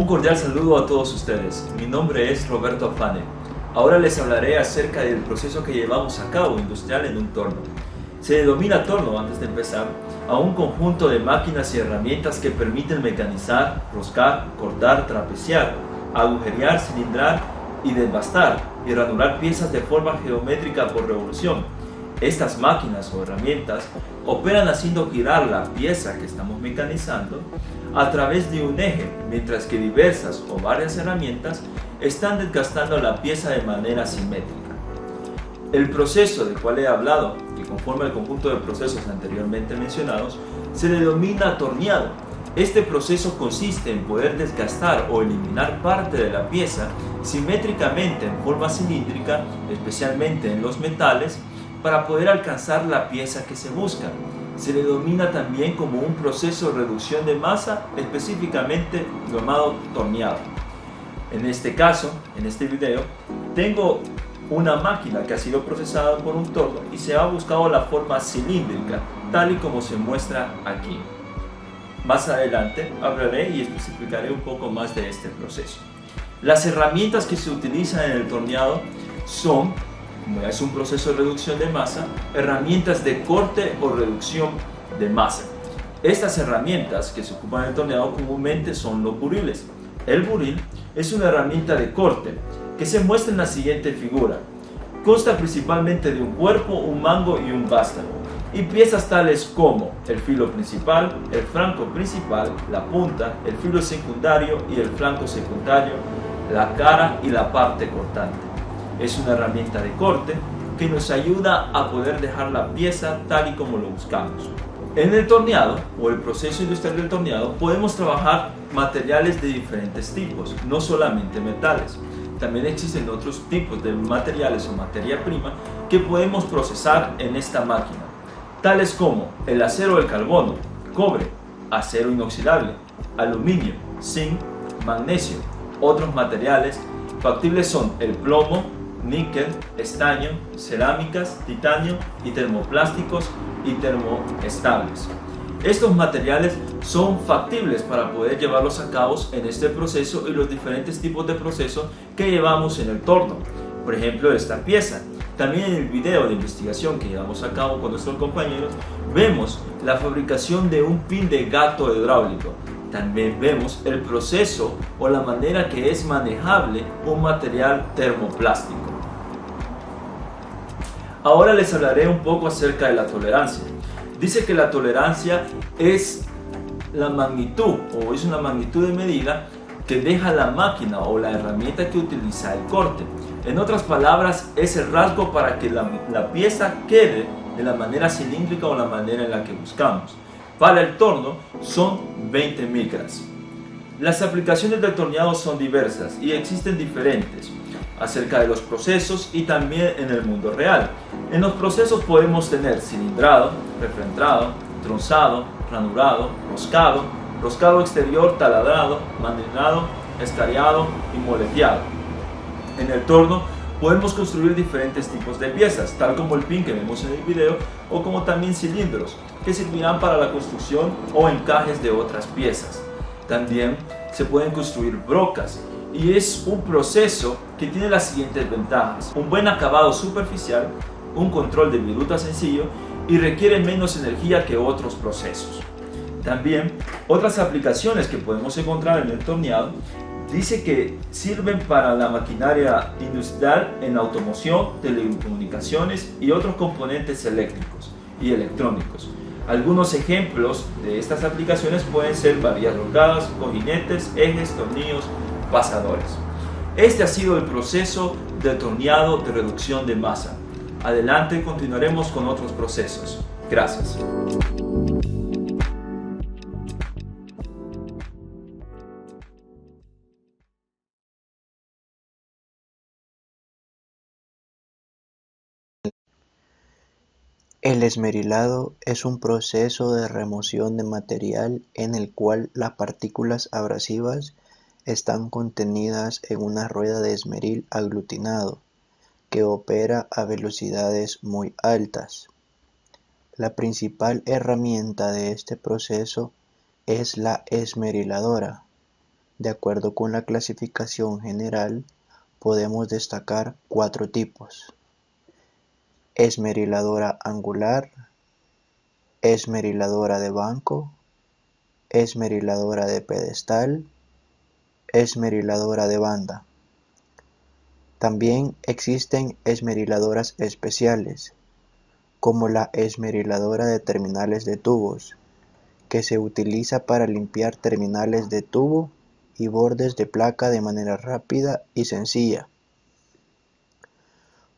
cordial saludo a todos ustedes. Mi nombre es Roberto Afane. Ahora les hablaré acerca del proceso que llevamos a cabo industrial en un torno. Se denomina torno, antes de empezar, a un conjunto de máquinas y herramientas que permiten mecanizar, roscar, cortar, trapeciar, agujerear, cilindrar y desbastar y ranurar piezas de forma geométrica por revolución. Estas máquinas o herramientas operan haciendo girar la pieza que estamos mecanizando a través de un eje, mientras que diversas o varias herramientas están desgastando la pieza de manera simétrica. El proceso del cual he hablado, que conforma el conjunto de procesos anteriormente mencionados, se denomina torneado. Este proceso consiste en poder desgastar o eliminar parte de la pieza simétricamente en forma cilíndrica, especialmente en los metales, para poder alcanzar la pieza que se busca. Se le denomina también como un proceso de reducción de masa, específicamente llamado torneado. En este caso, en este video, tengo una máquina que ha sido procesada por un torno y se ha buscado la forma cilíndrica, tal y como se muestra aquí. Más adelante hablaré y especificaré un poco más de este proceso. Las herramientas que se utilizan en el torneado son, como es un proceso de reducción de masa, herramientas de corte o reducción de masa. Estas herramientas que se ocupan en el torneado comúnmente son los buriles. El buril es una herramienta de corte que se muestra en la siguiente figura. Consta principalmente de un cuerpo, un mango y un vástago, y piezas tales como el filo principal, el flanco principal, la punta, el filo secundario y el flanco secundario, la cara y la parte cortante. Es una herramienta de corte que nos ayuda a poder dejar la pieza tal y como lo buscamos. En el torneado o el proceso industrial del torneado podemos trabajar materiales de diferentes tipos, no solamente metales. También existen otros tipos de materiales o materia prima que podemos procesar en esta máquina, tales como el acero o el carbono, cobre, acero inoxidable, aluminio, zinc, magnesio. Otros materiales factibles son el plomo, níquel, estaño, cerámicas, titanio y termoplásticos y termoestables. Estos materiales son factibles para poder llevarlos a cabo en este proceso y los diferentes tipos de procesos que llevamos en el torno. Por ejemplo, esta pieza. También en el video de investigación que llevamos a cabo con nuestros compañeros, vemos la fabricación de un pin de gato hidráulico. También vemos el proceso o la manera que es manejable un material termoplástico. Ahora les hablaré un poco acerca de la tolerancia. Dice que la tolerancia es la magnitud o es una magnitud de medida que deja la máquina o la herramienta que utiliza el corte. En otras palabras, es el rasgo para que la pieza quede de la manera cilíndrica o la manera en la que buscamos. Para el torno son 20 micras. Las aplicaciones del torneado son diversas y existen diferentes acerca de los procesos y también en el mundo real. En los procesos podemos tener cilindrado, refrentrado, tronzado, ranurado, roscado, roscado exterior, taladrado, mandrinado, escariado y moleteado. En el torno podemos construir diferentes tipos de piezas, tal como el pin que vemos en el video, o como también cilindros, que servirán para la construcción o encajes de otras piezas. También se pueden construir brocas, y es un proceso que tiene las siguientes ventajas: un buen acabado superficial, un control de viruta sencillo y requiere menos energía que otros procesos. También otras aplicaciones que podemos encontrar en el torneado dice que sirven para la maquinaria industrial en automoción, telecomunicaciones y otros componentes eléctricos y electrónicos. Algunos ejemplos de estas aplicaciones pueden ser varillas roldadas, cojinetes, ejes, tornillos, pasadores. Este ha sido el proceso de torneado de reducción de masa. Adelante continuaremos con otros procesos. Gracias. El esmerilado es un proceso de remoción de material en el cual las partículas abrasivas están contenidas en una rueda de esmeril aglutinado que opera a velocidades muy altas. La principal herramienta de este proceso es la esmeriladora, De acuerdo con la clasificación general, podemos destacar 4 tipos: esmeriladora angular, esmeriladora de banco, esmeriladora de pedestal, esmeriladora de banda. También existen esmeriladoras especiales, como la esmeriladora de terminales de tubos, que se utiliza para limpiar terminales de tubo y bordes de placa de manera rápida y sencilla.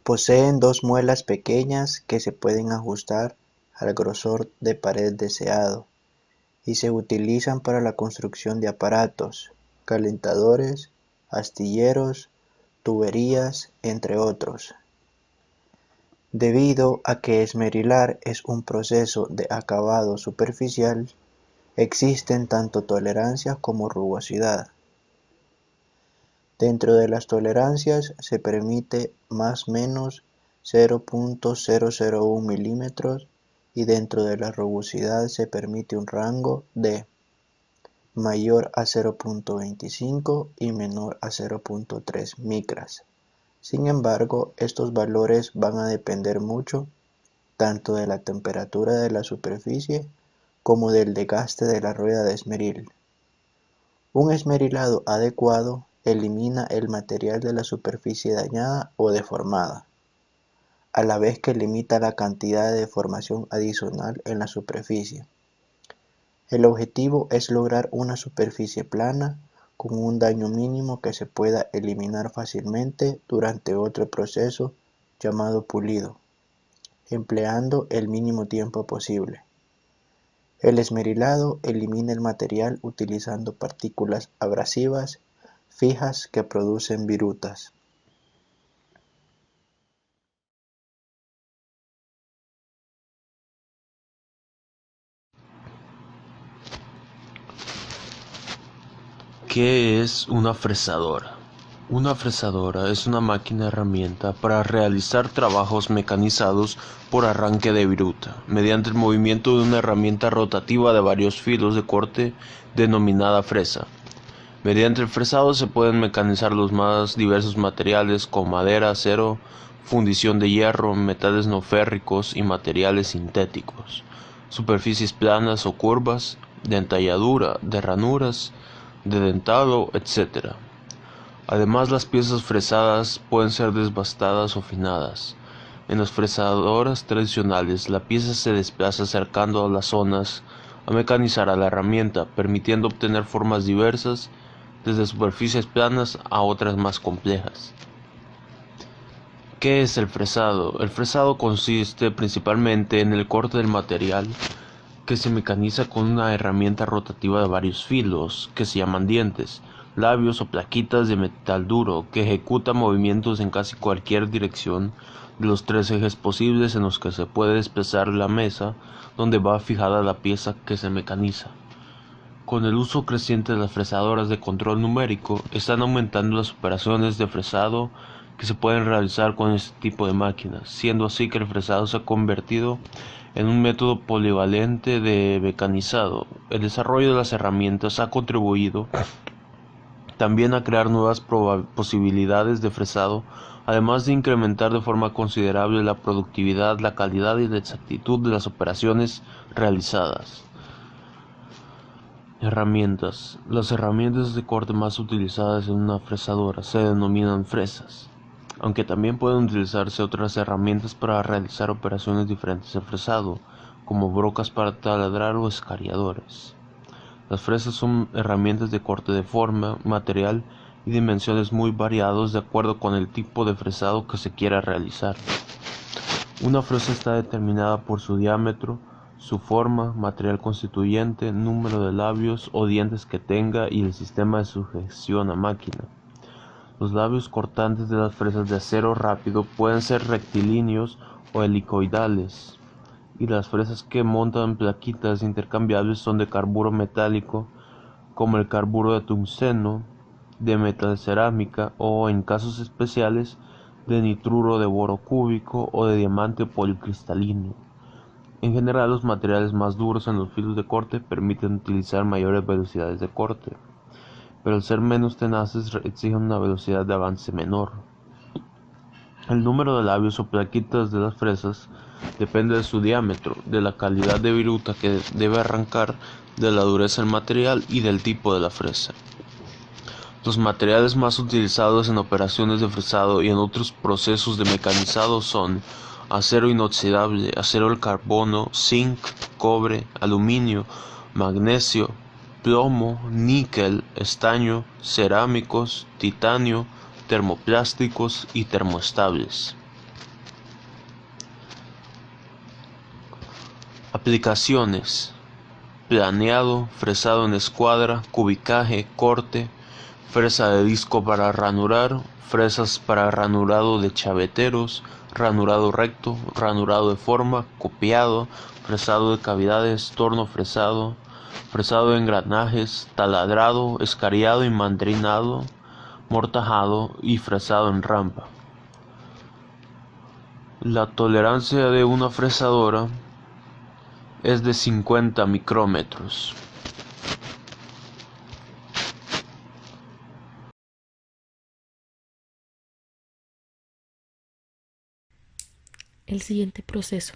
Poseen 2 muelas pequeñas que se pueden ajustar al grosor de pared deseado y se utilizan para la construcción de aparatos, calentadores, astilleros, tuberías, entre otros. Debido a que esmerilar es un proceso de acabado superficial, existen tanto tolerancias como rugosidad. Dentro de las tolerancias se permite más menos 0.001 milímetros y dentro de la rugosidad se permite un rango de mayor a 0.25 y menor a 0.3 micras. Sin embargo, estos valores van a depender mucho tanto de la temperatura de la superficie como del desgaste de la rueda de esmeril. Un esmerilado adecuado elimina el material de la superficie dañada o deformada, a la vez que limita la cantidad de deformación adicional en la superficie. El objetivo es lograr una superficie plana con un daño mínimo que se pueda eliminar fácilmente durante otro proceso llamado pulido, empleando el mínimo tiempo posible. El esmerilado elimina el material utilizando partículas abrasivas fijas que producen virutas. ¿Qué es una fresadora? Una fresadora es una máquina herramienta para realizar trabajos mecanizados por arranque de viruta, mediante el movimiento de una herramienta rotativa de varios filos de corte denominada fresa. Mediante el fresado se pueden mecanizar los más diversos materiales como madera, acero, fundición de hierro, metales no férricos y materiales sintéticos, superficies planas o curvas, de entalladura, de ranuras, de dentado, etc. Además, las piezas fresadas pueden ser desbastadas o finadas. En las fresadoras tradicionales, la pieza se desplaza acercando a las zonas a mecanizar a la herramienta, permitiendo obtener formas diversas, desde superficies planas a otras más complejas. ¿Qué es el fresado? El fresado consiste principalmente en el corte del material que se mecaniza con una herramienta rotativa de varios filos, que se llaman dientes, labios o plaquitas de metal duro, que ejecuta movimientos en casi cualquier dirección de los 3 ejes posibles en los que se puede desplazar la mesa donde va fijada la pieza que se mecaniza. Con el uso creciente de las fresadoras de control numérico, están aumentando las operaciones de fresado que se pueden realizar con este tipo de máquinas, siendo así que el fresado se ha convertido en un método polivalente de mecanizado. El desarrollo de las herramientas ha contribuido también a crear nuevas posibilidades de fresado, además de incrementar de forma considerable la productividad, la calidad y la exactitud de las operaciones realizadas. Herramientas. Las herramientas de corte más utilizadas en una fresadora se denominan fresas, aunque también pueden utilizarse otras herramientas para realizar operaciones diferentes de fresado, como brocas para taladrar o escariadores. Las fresas son herramientas de corte de forma, material y dimensiones muy variados de acuerdo con el tipo de fresado que se quiera realizar. Una fresa está determinada por su diámetro, su forma, material constituyente, número de labios o dientes que tenga y el sistema de sujeción a máquina. Los labios cortantes de las fresas de acero rápido pueden ser rectilíneos o helicoidales, y las fresas que montan plaquitas intercambiables son de carburo metálico, como el carburo de tungsteno, de metalcerámica o, en casos especiales, de nitruro de boro cúbico o de diamante policristalino. En general, los materiales más duros en los filos de corte permiten utilizar mayores velocidades de corte. pero al ser menos tenaces exigen una velocidad de avance menor. El número de labios o plaquitas de las fresas depende de su diámetro, de la calidad de viruta que debe arrancar, de la dureza del material y del tipo de la fresa. Los materiales más utilizados en operaciones de fresado y en otros procesos de mecanizado son acero inoxidable, acero al carbono, zinc, cobre, aluminio, magnesio, plomo, níquel, estaño, cerámicos, titanio, termoplásticos y termoestables. Aplicaciones: planeado, fresado en escuadra, cubicaje, corte, fresa de disco para ranurar, fresas para ranurado de chaveteros, ranurado recto, ranurado de forma, copiado, fresado de cavidades, torno fresado, fresado de engranajes, taladrado, escariado y mandrinado, mortajado y fresado en rampa. La tolerancia de una fresadora es de 50 micrómetros. El siguiente proceso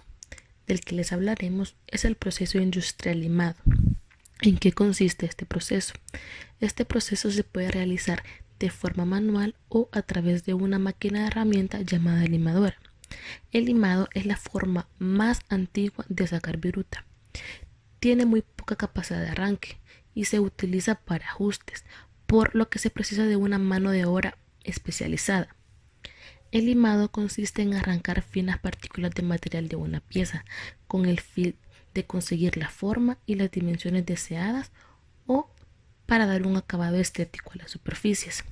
del que les hablaremos es el proceso industrial limado. ¿En qué consiste este proceso? Este proceso se puede realizar de forma manual o a través de una máquina de herramienta llamada limadora. El limado es la forma más antigua de sacar viruta. Tiene muy poca capacidad de arranque y se utiliza para ajustes, por lo que se precisa de una mano de obra especializada. El limado consiste en arrancar finas partículas de material de una pieza con el fin de conseguir la forma y las dimensiones deseadas o para dar un acabado estético a las superficies.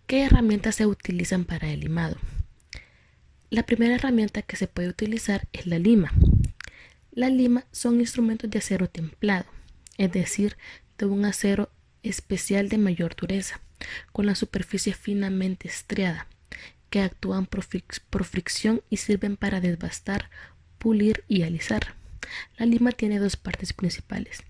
¿Qué herramientas se utilizan para el limado? La primera herramienta que se puede utilizar es la lima. La lima son instrumentos de acero templado, es decir, de un acero especial de mayor dureza, con la superficie finamente estriada, que actúan por fricción y sirven para desbastar, pulir y alisar. La lima tiene dos partes principales: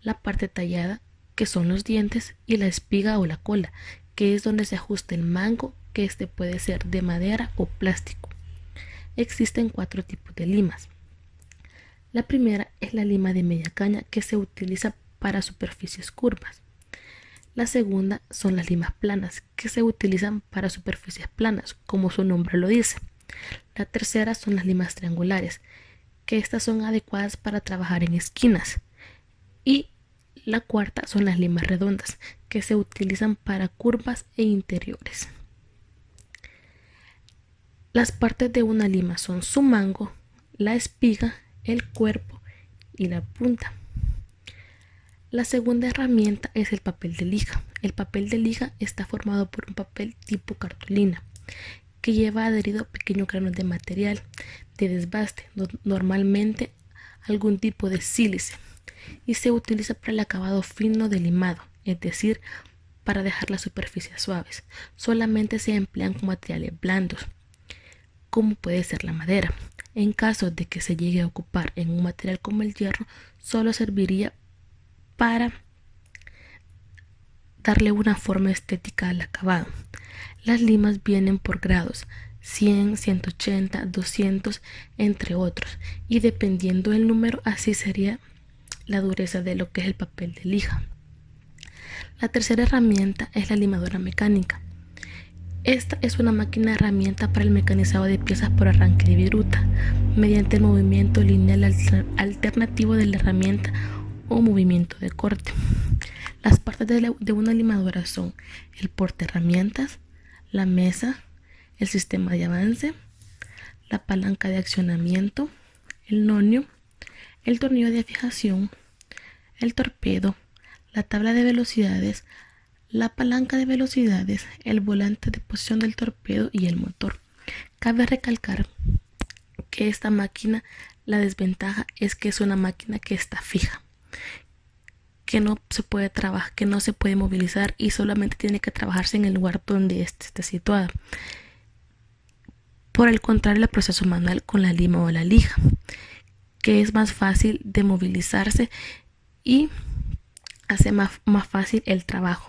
la parte tallada, que son los dientes, y la espiga o la cola, que es donde se ajusta el mango, que este puede ser de madera o plástico. Existen 4 tipos de limas. La primera es la lima de media caña, que se utiliza para superficies curvas. La segunda son las limas planas, que se utilizan para superficies planas, como su nombre lo dice. La tercera son las limas triangulares, que estas son adecuadas para trabajar en esquinas. Y la cuarta son las limas redondas, que se utilizan para curvas e interiores. Las partes de una lima son su mango, la espiga, el cuerpo y la punta. La segunda herramienta es el papel de lija. El papel de lija está formado por un papel tipo cartulina que lleva adherido pequeños granos de material de desbaste, normalmente algún tipo de sílice, y se utiliza para el acabado fino de limado, es decir, para dejar las superficies suaves. Solamente se emplean con materiales blandos, como puede ser la madera. En caso de que se llegue a ocupar en un material como el hierro, solo serviría para darle una forma estética al acabado. Las limas vienen por grados: 100, 180, 200, entre otros, y dependiendo del número, así sería la dureza de lo que es el papel de lija. La tercera herramienta es la limadora mecánica. Esta es una máquina herramienta para el mecanizado de piezas por arranque de viruta, mediante el movimiento lineal alternativo de la herramienta o movimiento de corte. Las partes de una limadora son el portaherramientas, la mesa, el sistema de avance, la palanca de accionamiento, el nonio, el tornillo de fijación, el torpedo, la tabla de velocidades, la palanca de velocidades, el volante de posición del torpedo y el motor. Cabe recalcar que esta máquina, la desventaja es que es una máquina que está fija, que no se puede trabajar, que no se puede movilizar y solamente tiene que trabajarse en el lugar donde esté situada. Por el contrario, el proceso manual con la lima o la lija, que es más fácil de movilizarse y hace más fácil el trabajo.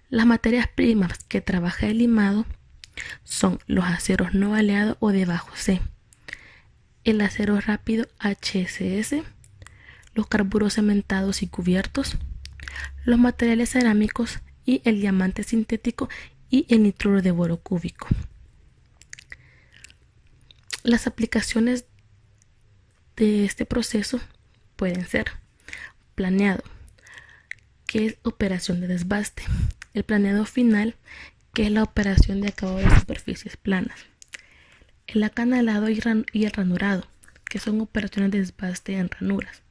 Las materias primas que trabaja el limado son los aceros no baleados o de bajo C, el acero rápido HSS, los carburos cementados y cubiertos, los materiales cerámicos y el diamante sintético y el nitruro de boro cúbico. Las aplicaciones de este proceso pueden ser planeado, que es operación de desbaste, el planeado final, que es la operación de acabado de superficies planas, el acanalado y el ranurado, que son operaciones de desbaste en ranuras,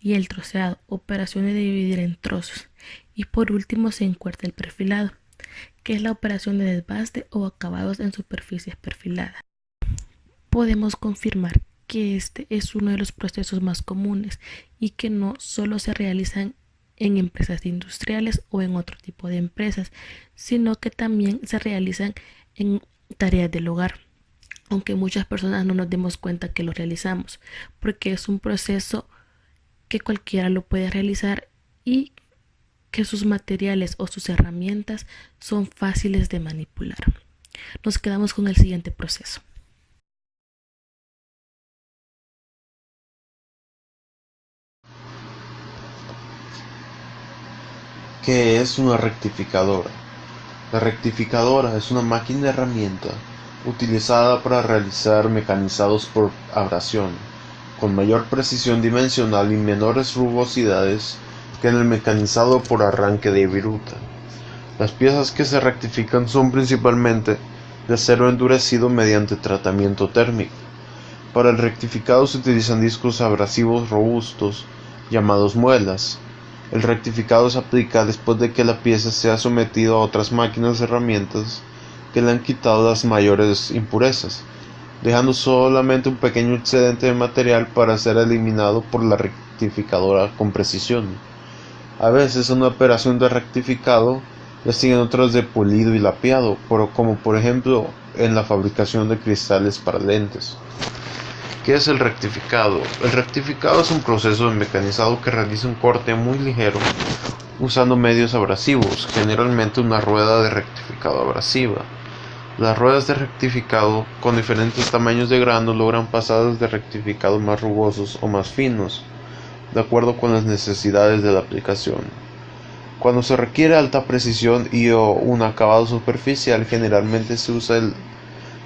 y el troceado, operaciones de dividir en trozos, y por último se encuentra el perfilado, que es la operación de desbaste o acabados en superficies perfiladas. Podemos confirmar que este es uno de los procesos más comunes y que no solo se realizan en empresas industriales o en otro tipo de empresas, sino que también se realizan en tareas del hogar, aunque muchas personas no nos demos cuenta que lo realizamos, porque es un proceso que cualquiera lo puede realizar y que sus materiales o sus herramientas son fáciles de manipular. Nos quedamos con el siguiente proceso. ¿Qué es una rectificadora? La rectificadora es una máquina herramienta utilizada para realizar mecanizados por abrasión, con mayor precisión dimensional y menores rugosidades que en el mecanizado por arranque de viruta. Las piezas que se rectifican son principalmente de acero endurecido mediante tratamiento térmico. Para el rectificado se utilizan discos abrasivos robustos, llamados muelas. El rectificado se aplica después de que la pieza se ha sometido a otras máquinas de herramientas que le han quitado las mayores impurezas, dejando solamente un pequeño excedente de material para ser eliminado por la rectificadora con precisión. A veces una operación de rectificado le siguen otras de pulido y lapeado, como por ejemplo en la fabricación de cristales para lentes. ¿Qué es el rectificado? El rectificado es un proceso de mecanizado que realiza un corte muy ligero usando medios abrasivos, generalmente una rueda de rectificado abrasiva. Las ruedas de rectificado con diferentes tamaños de grano logran pasadas de rectificado más rugosos o más finos, de acuerdo con las necesidades de la aplicación. Cuando se requiere alta precisión y o un acabado superficial, generalmente se usa el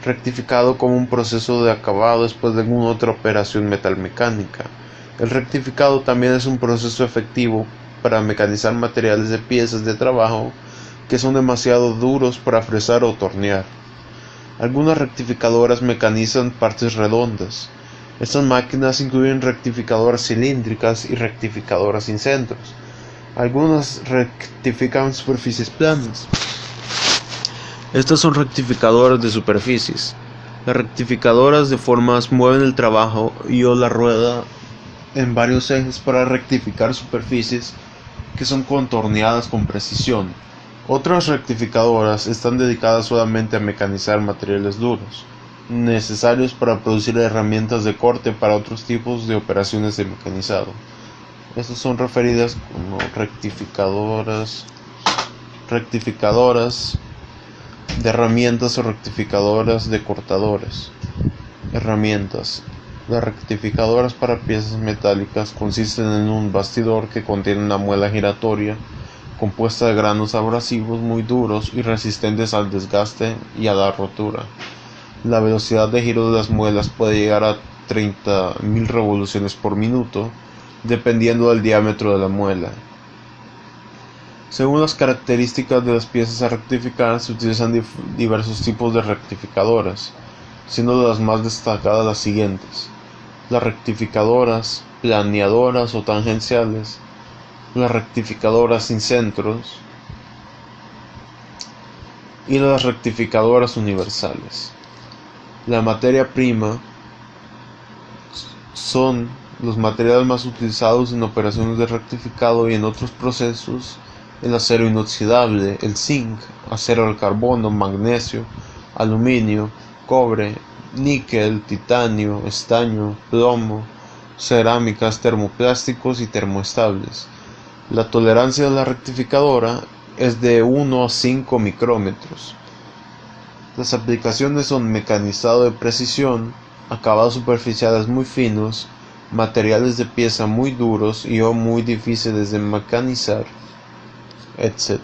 rectificado como un proceso de acabado después de alguna otra operación metalmecánica. El rectificado también es un proceso efectivo para mecanizar materiales de piezas de trabajo que son demasiado duros para fresar o tornear. Algunas rectificadoras mecanizan partes redondas. Estas máquinas incluyen rectificadoras cilíndricas y rectificadoras sin centros. Algunas rectifican superficies planas. Estas son rectificadoras de superficies. Las rectificadoras de formas mueven el trabajo y o la rueda en varios ejes para rectificar superficies que son contorneadas con precisión. Otras rectificadoras están dedicadas solamente a mecanizar materiales duros, necesarios para producir herramientas de corte para otros tipos de operaciones de mecanizado. Estas son referidas como rectificadoras de herramientas o rectificadoras de cortadores. Herramientas. Las rectificadoras para piezas metálicas consisten en un bastidor que contiene una muela giratoria compuesta de granos abrasivos muy duros y resistentes al desgaste y a la rotura. La velocidad de giro de las muelas puede llegar a 30.000 revoluciones por minuto, dependiendo del diámetro de la muela. Según las características de las piezas a rectificar, se utilizan diversos tipos de rectificadoras, siendo las más destacadas las siguientes: las rectificadoras planeadoras o tangenciales, las rectificadoras sin centros y las rectificadoras universales. La materia prima son los materiales más utilizados en operaciones de rectificado y en otros procesos: el acero inoxidable, el zinc, acero al carbono, magnesio, aluminio, cobre, níquel, titanio, estaño, plomo, cerámicas, termoplásticos y termoestables. La tolerancia de la rectificadora es de 1 a 5 micrómetros. Las aplicaciones son mecanizado de precisión, acabados superficiales muy finos, materiales de pieza muy duros y o muy difíciles de mecanizar, etc.